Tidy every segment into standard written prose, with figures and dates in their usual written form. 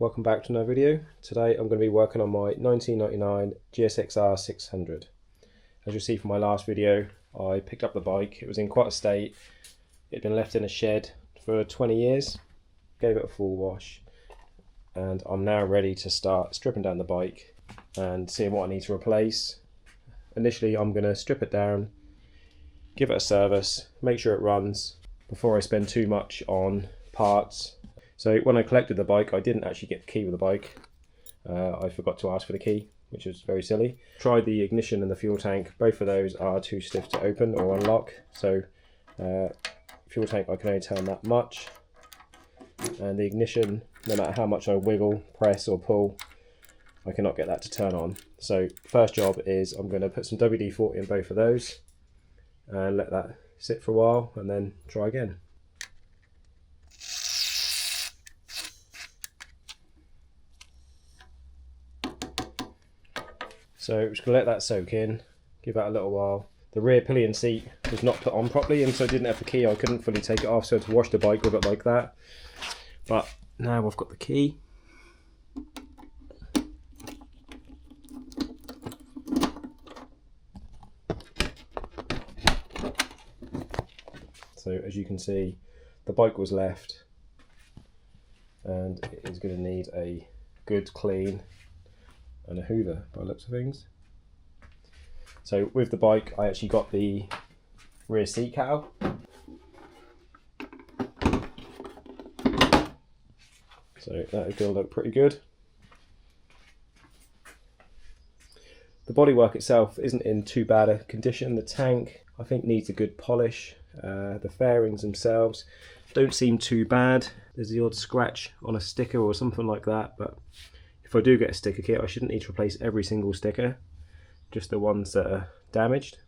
welcome back to another video. Today I'm going to be working on my 1999 GSXR 600. As you'll see from my last video, I picked up the bike. It was in quite a state. It had been left in a shed for 20 years. Gave it a full wash and I'm now ready to start stripping down the bike and seeing what I need to replace. Initially I'm going to strip it down, give it a service, make sure it runs before I spend too much on parts. So when I collected the bike, I didn't actually get the key with the bike. I forgot to ask for the key, which was very silly. Tried the ignition and the fuel tank. Both of those are too stiff to open or unlock. So fuel tank, I can only turn that much. And the ignition, no matter how much I wiggle, press or pull, I cannot get that to turn on. So first job is I'm going to put some WD-40 in both of those and let that sit for a while and then try again. So I'm just going to let that soak in, give that a little while. The rear pillion seat was not put on properly and so I didn't have the key. I couldn't fully take it off, so to wash the bike with it like that. But now I've got the key. So as you can see, the bike was left and it is going to need a good clean and a hoover by the looks of things. So with the bike I actually got the rear seat cowl. So that will look pretty good. The bodywork itself isn't in too bad a condition. The tank I think needs a good polish. The fairings themselves don't seem too bad. There's the odd scratch on a sticker or something like that, but if I do get a sticker kit I shouldn't need to replace every single sticker, just the ones that are damaged.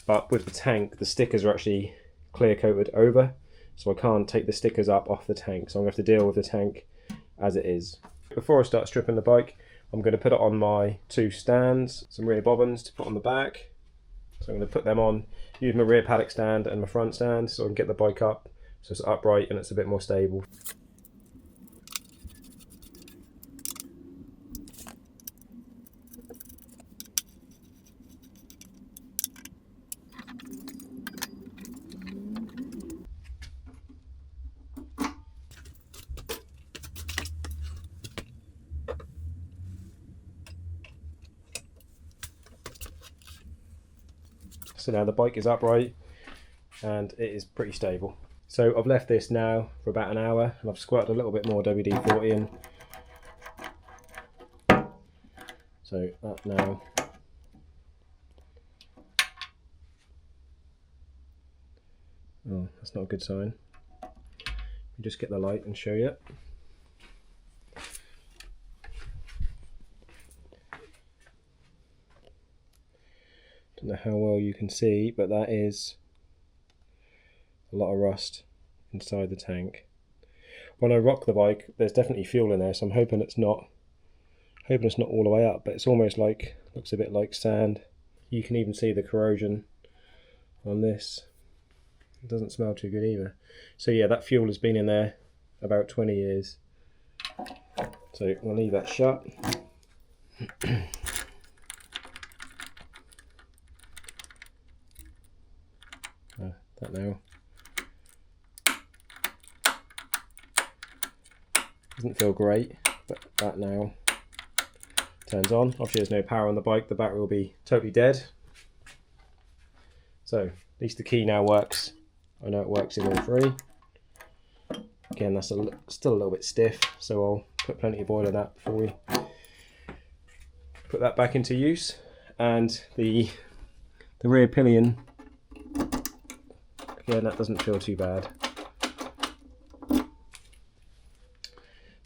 But with the tank the stickers are actually clear coated over, so I can't take the stickers up off the tank, so I'm going to have to deal with the tank as it is. Before I start stripping the bike I'm going to put it on my two stands, some rear bobbins to put on the back. So I'm going to put them on, use my rear paddock stand and my front stand so I can get the bike up so it's upright and it's a bit more stable. So now the bike is upright and it is pretty stable. So I've left this now for about an hour and I've squirted a little bit more WD-40 in. So that now. Oh, that's not a good sign. Let me just get the light and show you. Don't know how well you can see, but that is a lot of rust inside the tank. When I rock the bike, there's definitely fuel in there, so I'm hoping it's not all the way up, but it's almost like, looks a bit like sand. You can even see the corrosion on this. It doesn't smell too good either. So yeah, that fuel has been in there about 20 years. So we'll leave that shut. That now doesn't feel great, but that now turns on. Obviously there's no power on the bike, the battery will be totally dead. So at least the key now works. I know it works in all three. Again, that's still a little bit stiff, so I'll put plenty of oil in that before we put that back into use. And the rear pillion, again, that doesn't feel too bad.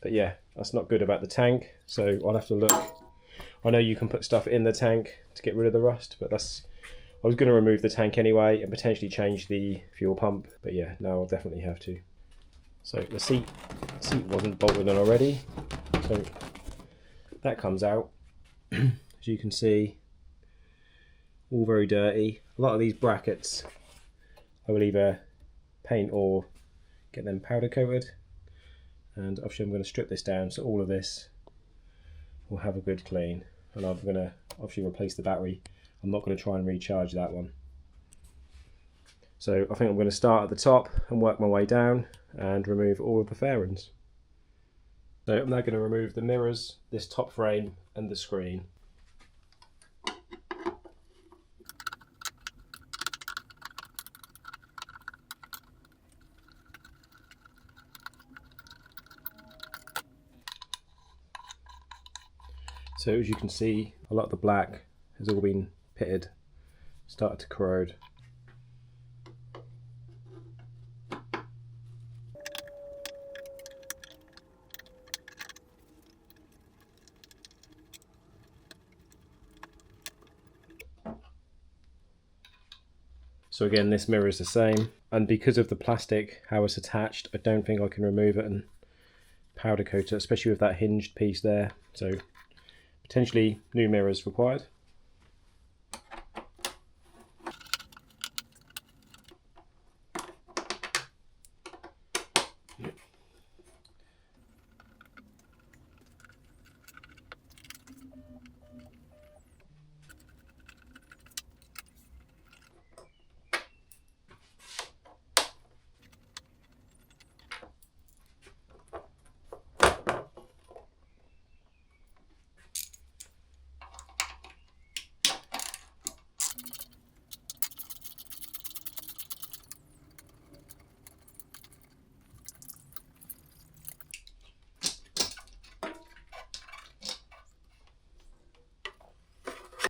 But yeah, that's not good about the tank, so I'll have to look. I know you can put stuff in the tank to get rid of the rust, but I was going to remove the tank anyway and potentially change the fuel pump, but yeah, now I'll definitely have to. So the seat wasn't bolted in already, so that comes out. As you can see, all very dirty. A lot of these brackets I will either paint or get them powder coated. And obviously I'm going to strip this down so all of this will have a good clean, and I'm going to obviously replace the battery. I'm not going to try and recharge that one. So I think I'm going to start at the top and work my way down and remove all of the fairings. So I'm now going to remove the mirrors, this top frame and the screen. So as you can see, a lot of the black has all been pitted, started to corrode. So again, this mirror is the same, and because of the plastic, how it's attached, I don't think I can remove it and powder coat it, especially with that hinged piece there. So potentially new mirrors required.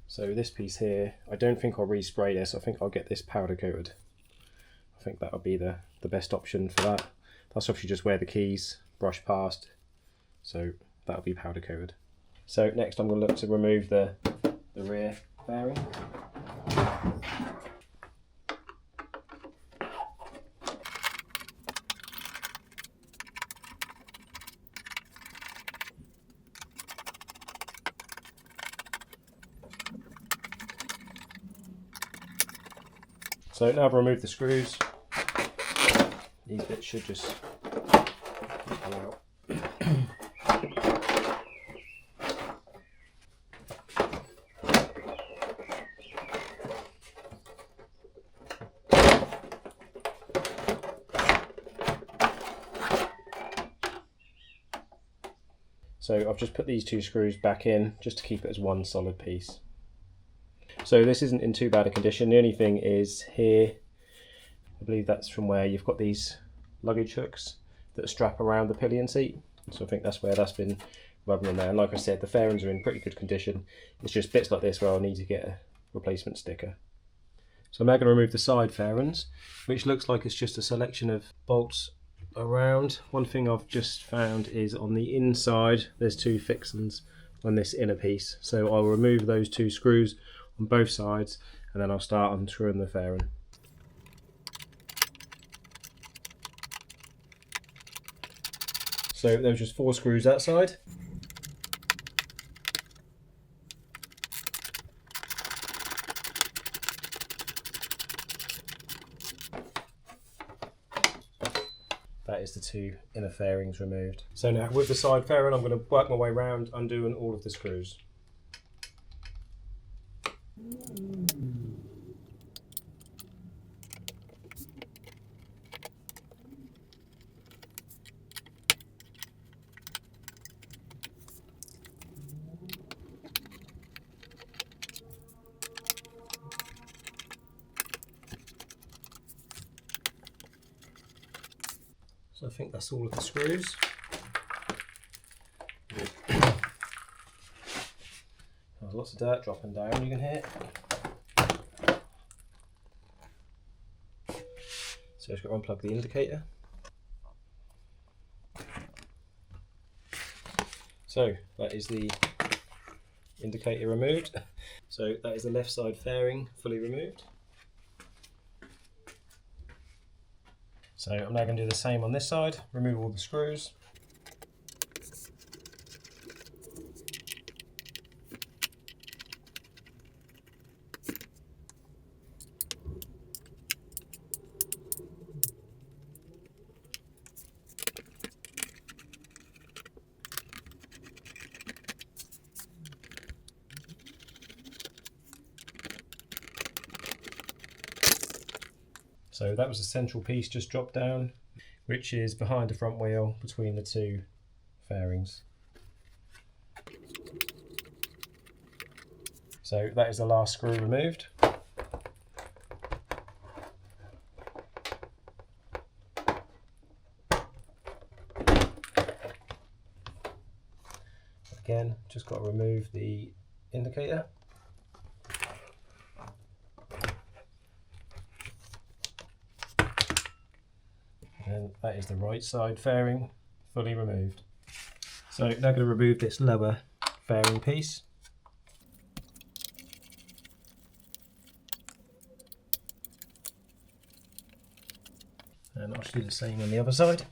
So this piece here, I don't think I'll respray this. I think I'll get this powder coated. I think that'll be the best option for that. That's obviously just where the keys brush past, so that'll be powder coated. So next I'm going to look to remove the rear fairing. So now I've removed the screws, these bits should just come out. So I've just put these two screws back in just to keep it as one solid piece. So this isn't in too bad a condition. The only thing is here, I believe that's from where you've got these luggage hooks that strap around the pillion seat. So I think that's where that's been rubbing on there. And like I said, the fairings are in pretty good condition. It's just bits like this where I'll need to get a replacement sticker. So I'm now going to remove the side fairings, which looks like it's just a selection of bolts around. One thing I've just found is on the inside there's two fixings on this inner piece. So I'll remove those two screws on both sides and then I'll start unscrewing the fairing. So there's just 4 screws that side. That is the 2 inner fairings removed. So now with the side fairing I'm going to work my way around undoing all of the screws. So I think that's all of the screws. There's lots of dirt dropping down, you can hear it. So just got to unplug the indicator. So that is the indicator removed. So that is the left side fairing fully removed. So I'm now going to do the same on this side, remove all the screws. So that was the central piece just dropped down, which is behind the front wheel between the two fairings. So that is the last screw removed. Again, just got to remove the indicator. And that is the right side fairing fully removed. So now I'm going to remove this lower fairing piece. And I'll just do the same on the other side.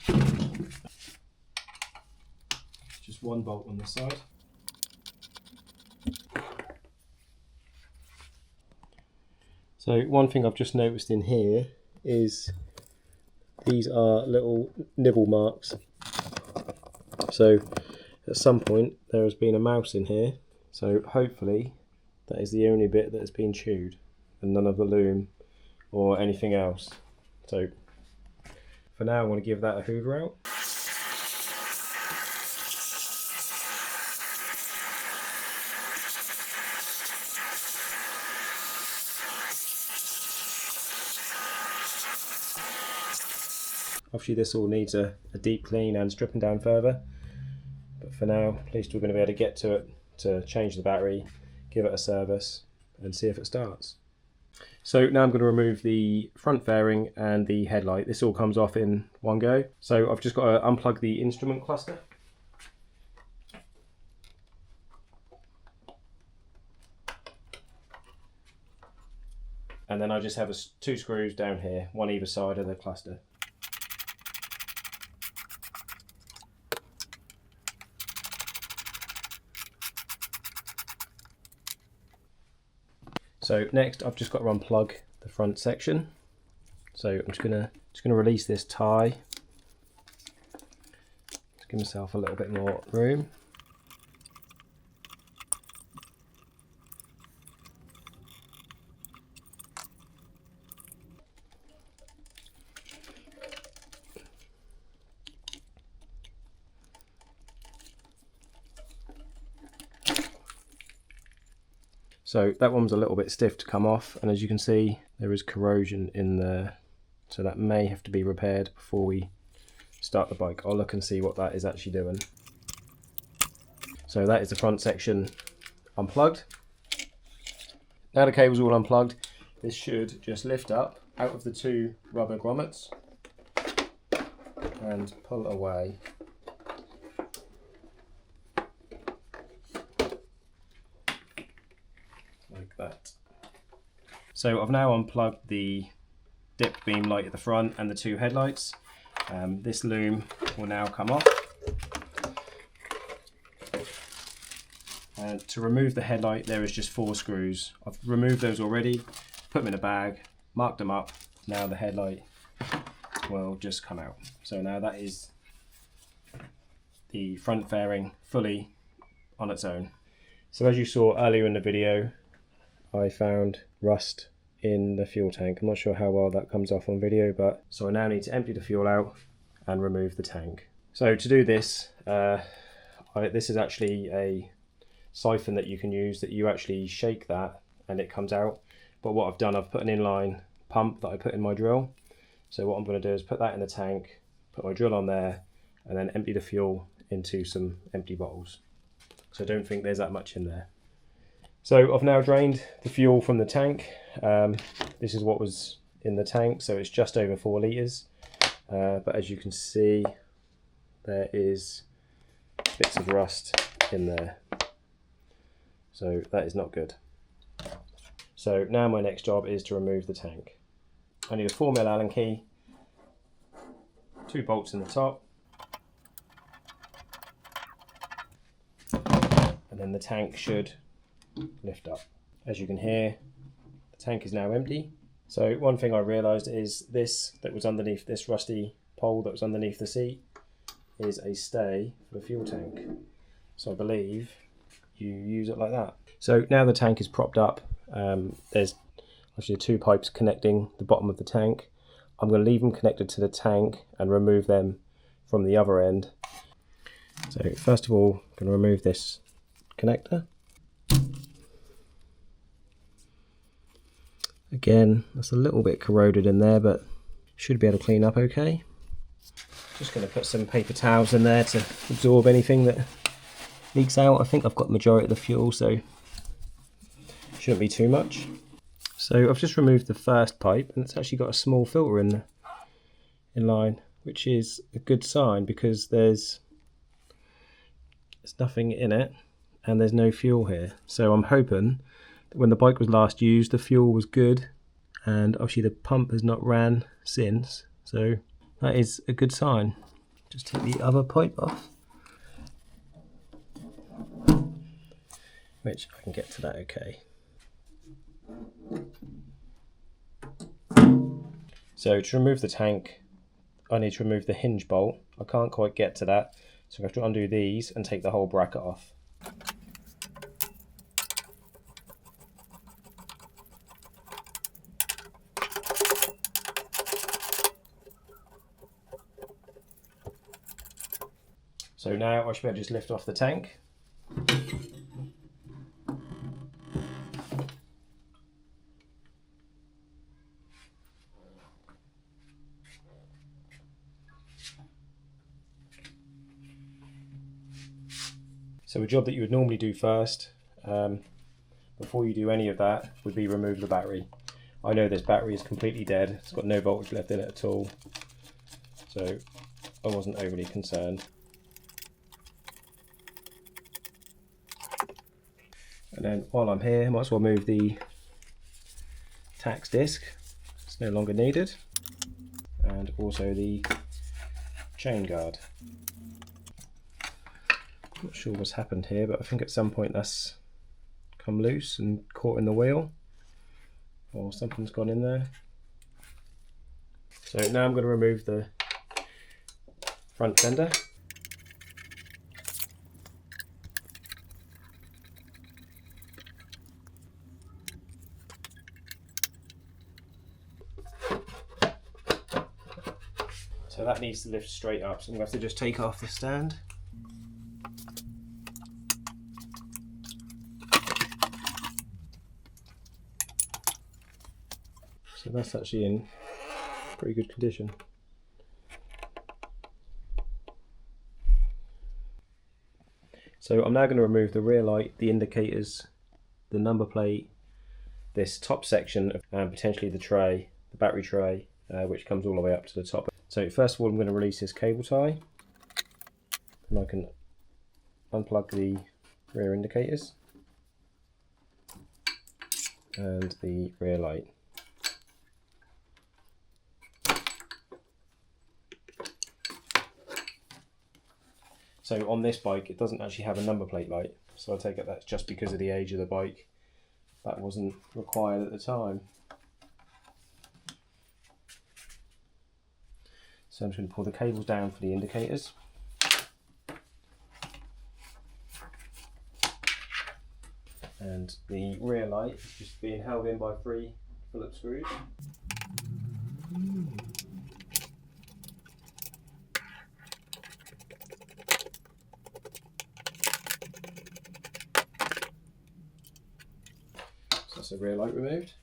Just one bolt on this side. So one thing I've just noticed in here is these are little nibble marks. So at some point there has been a mouse in here. So hopefully that is the only bit that has been chewed and none of the loom or anything else. So for now I want to give that a hoover out. Obviously this all needs a deep clean and stripping down further, but for now at least we're going to be able to get to it to change the battery, give it a service and see if it starts. So now I'm going to remove the front fairing and the headlight. This all comes off in one go. So I've just got to unplug the instrument cluster. And then I just have two screws down here, one either side of the cluster. So next I've just got to unplug the front section. So I'm just gonna release this tie. Just give myself a little bit more room. So that one was a little bit stiff to come off, and as you can see there is corrosion in there, so that may have to be repaired before we start the bike. I'll look and see what that is actually doing. So that is the front section unplugged. Now the cable's all unplugged, this should just lift up out of the two rubber grommets and pull away. Like that. So I've now unplugged the dip beam light at the front and the two headlights. This loom will now come off. And to remove the headlight there is just 4 screws. I've removed those already, put them in a bag, marked them up. Now the headlight will just come out. So now that is the front fairing fully on its own. So as you saw earlier in the video, I found rust in the fuel tank. I'm not sure how well that comes off on video, but so I now need to empty the fuel out and remove the tank. So to do this, this is actually a siphon that you can use, that you actually shake that and it comes out. But what I've done, I've put an inline pump that I put in my drill. So what I'm going to do is put that in the tank, put my drill on there, and then empty the fuel into some empty bottles. So I don't think there's that much in there. So I've now drained the fuel from the tank. This is what was in the tank, so it's just over 4 litres. But as you can see, there is bits of rust in there. So that is not good. So now my next job is to remove the tank. I need a 4mm Allen key, 2 bolts in the top, and then the tank should lift up. As you can hear, the tank is now empty. So one thing I realised is this that was underneath, this rusty pole that was underneath the seat, is a stay for the fuel tank. So I believe you use it like that. So now the tank is propped up. There's actually 2 pipes connecting the bottom of the tank. I'm going to leave them connected to the tank and remove them from the other end. So first of all, I'm going to remove this connector. Again, that's a little bit corroded in there, but should be able to clean up okay. Just going to put some paper towels in there to absorb anything that leaks out. I think I've got the majority of the fuel, so shouldn't be too much. So I've just removed the first pipe, and it's actually got a small filter in line, which is a good sign because there's nothing in it and there's no fuel here. So I'm hoping that when the bike was last used, the fuel was good, and obviously the pump has not ran since, so that is a good sign. Just take the other pipe off, which I can get to that okay. So to remove the tank, I need to remove the hinge bolt. I can't quite get to that, so I have to undo these and take the whole bracket off. So now I should be able to just lift off the tank. So a job that you would normally do first, before you do any of that, would be remove the battery. I know this battery is completely dead, it's got no voltage left in it at all, so I wasn't overly concerned. And then while I'm here, I might as well move the tax disc, it's no longer needed, and also the chain guard. Not sure what's happened here, but I think at some point that's come loose and caught in the wheel, or something's gone in there. So now I'm going to remove the front fender. So that needs to lift straight up, so I'm going to have to just take off the stand. So that's actually in pretty good condition. So I'm now going to remove the rear light, the indicators, the number plate, this top section, and potentially the tray, the battery tray, which comes all the way up to the top. So first of all, I'm going to release this cable tie, and I can unplug the rear indicators and the rear light. So on this bike, it doesn't actually have a number plate light, so I take it that's just because of the age of the bike. That wasn't required at the time. So I'm just going to pull the cables down for the indicators. And the rear light is just being held in by 3 Phillips screws. So that's the rear light removed.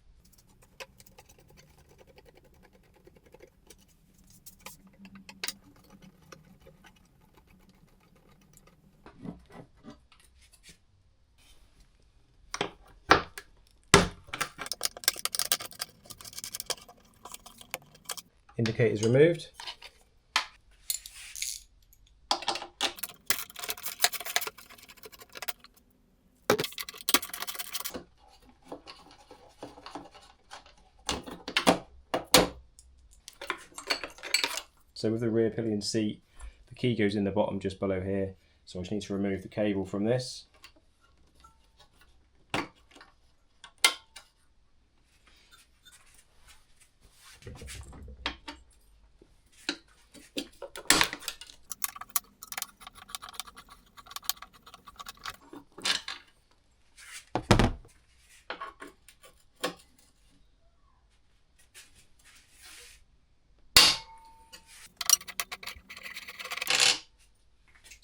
Indicators removed. So with the rear pillion seat, the key goes in the bottom just below here, so I just need to remove the cable from this.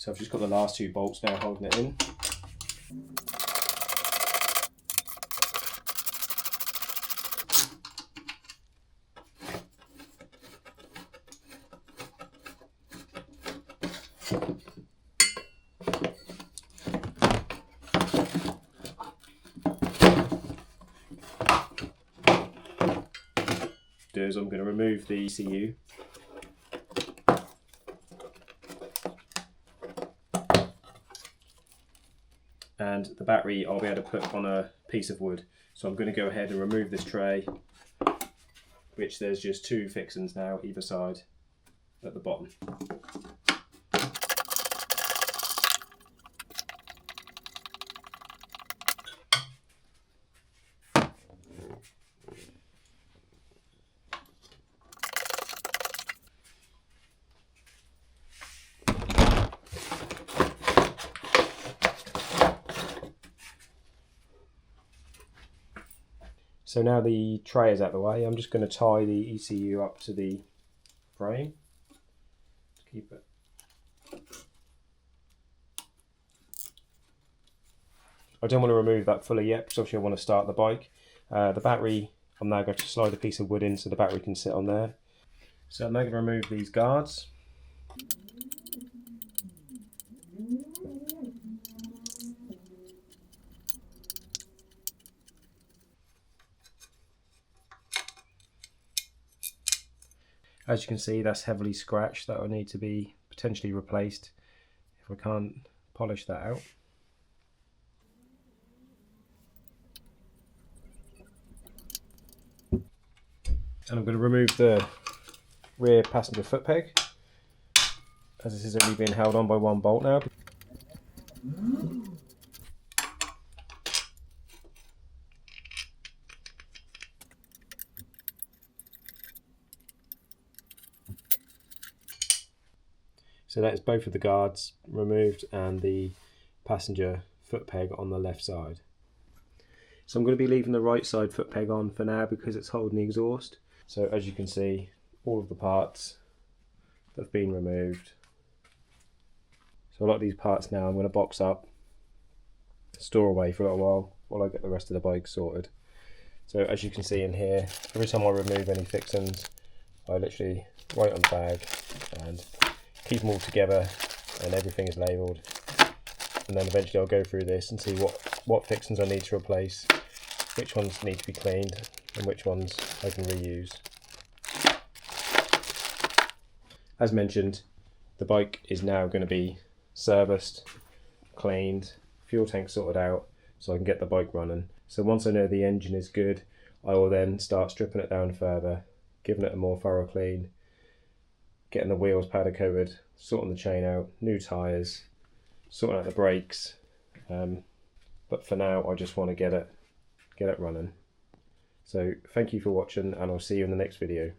So I've just got the last 2 bolts now holding it in. Is I'm going to remove the ECU, and the battery I'll be able to put on a piece of wood. So I'm going to go ahead and remove this tray, which there's just 2 fixings now either side at the bottom. So now the tray is out of the way, I'm just going to tie the ECU up to the frame to keep it. I don't want to remove that fully yet because obviously I want to start the bike. The battery, I'm now going to slide a piece of wood in so the battery can sit on there. So I'm now going to remove these guards. As you can see, that's heavily scratched. That will need to be potentially replaced if I can't polish that out. And I'm going to remove the rear passenger foot peg, as this is only being held on by 1 bolt now. So that is both of the guards removed and the passenger foot peg on the left side. So I'm going to be leaving the right side foot peg on for now because it's holding the exhaust. So as you can see, all of the parts have been removed. So a lot of these parts now I'm going to box up, store away for a little while I get the rest of the bike sorted. So as you can see in here, every time I remove any fixings, I literally write on the bag and keep them all together, and everything is labelled. And then eventually I'll go through this and see what fixings I need to replace, which ones need to be cleaned, and which ones I can reuse. As mentioned, the bike is now going to be serviced, cleaned, fuel tank sorted out, so I can get the bike running. So once I know the engine is good, I will then start stripping it down further, giving it a more thorough clean, getting the wheels powder coated, sorting the chain out, new tyres, sorting out the brakes. But for now, I just want to get it running. So thank you for watching, and I'll see you in the next video.